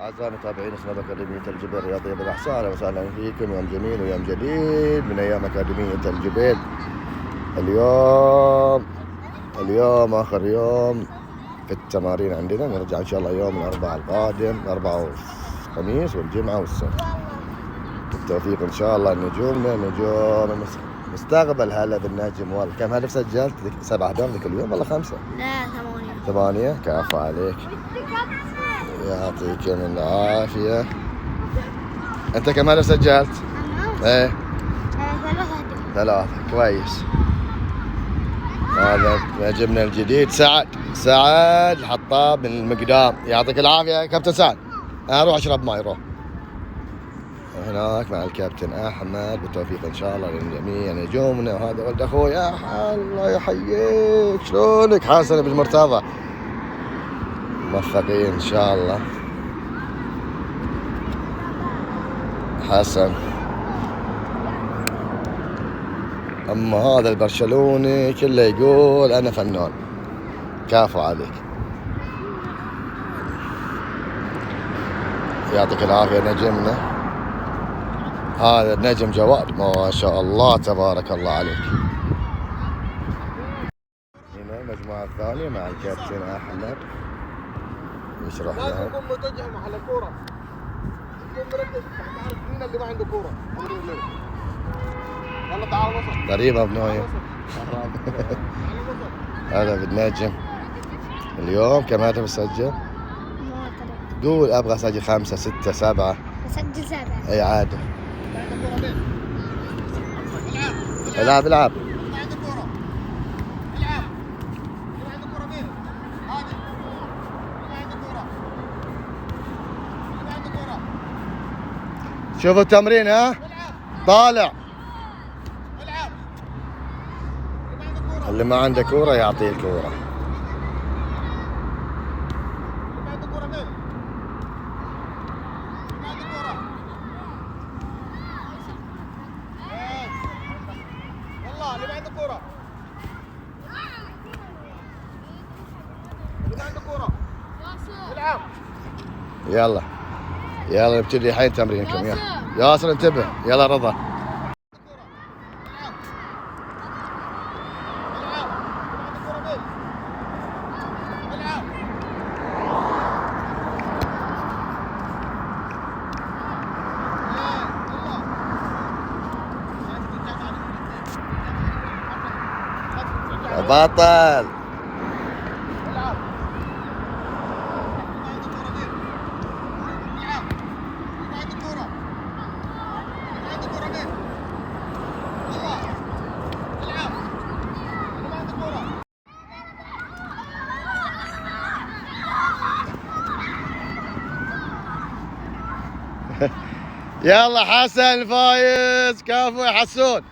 أعزائي المتابعين اسمه أكاديمية الجبيل الرياضية بالأحساء، أهلا وسهلا فيكم. يوم جميل ويوم جديد من أيام أكاديمية الجبيل. اليوم آخر يوم في التمارين عندنا، نرجع إن شاء الله يوم الأربعاء القادم، الأربعاء والخميس والجمعة والسبت. بالتوفيق إن شاء الله. نجومنا نجوم مستقبل. هلا بالنجم والله. كم هدف سجلت؟ 7 أهداف ذيك اليوم ولا 5؟ لا 8. 8. كفو عليك، يعطيك من العافية. أنت كم هدف سجلت؟ إيه 3. كويس. هذا نجمنا الجديد سعد الحطاب من المقدام. يعطيك العافية يا كابتن سعد. أنا أروح أشرب ماي. روح هناك مع الكابتن أحمد. بالتوفيق إن شاء الله للجميع نجومنا. وهذا ولد أخوي الله يحييك. شلونك حسن بن مرتضى؟ موفقين إن شاء الله. حسن. أما هذا البرشلوني كله يقول أنا فنان. كافو عليك، يعطيك العافية نجمنا. هذا النجم جواد ما شاء الله تبارك الله عليك. هنا المجموعة الثانية مع الكابتن أحمد يشرح لهم. لازم نكون متجه محل الكورة، نكون مركز، تعرف مين اللي ما عنده كورة. يلا تعال وصل. قريبة بنوية. هذا بالنجم. اليوم كم هدف سجل؟ قول ابغى اسجل 5 6 7. اسجل 7. اي عادي. العب. شوفوا التمرين. ها طالع. اللي ما عنده كورة يعطيه الكورة. يلا نبتدي الحين تمرينكم. ياسر انتبه. يلا رضا. بطل. يلا حسن فايز. كفو يا حسون.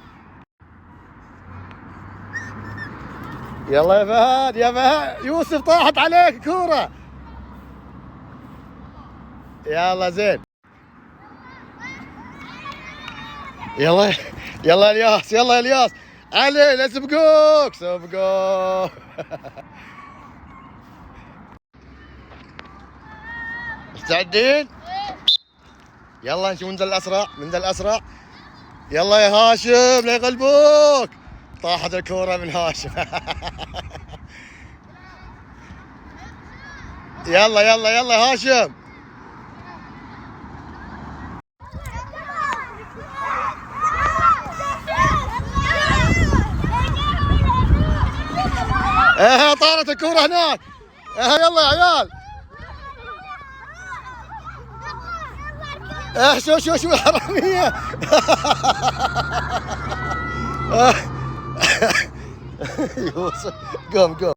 يلا يا فهد. يا فهد يوسف طاحت عليك كورة. يلا زين. يلا الياس. يلا الياس. علي لا سبقوك. مستعدين؟ يلا نشوف من ذا الأسرع. يلا يا هاشم لا يغلبوك. طاحت الكورة من هاشم. يلا هاشم. طارت الكورة هناك. يلا يا عيال. شو حرامية. يوسف قوم.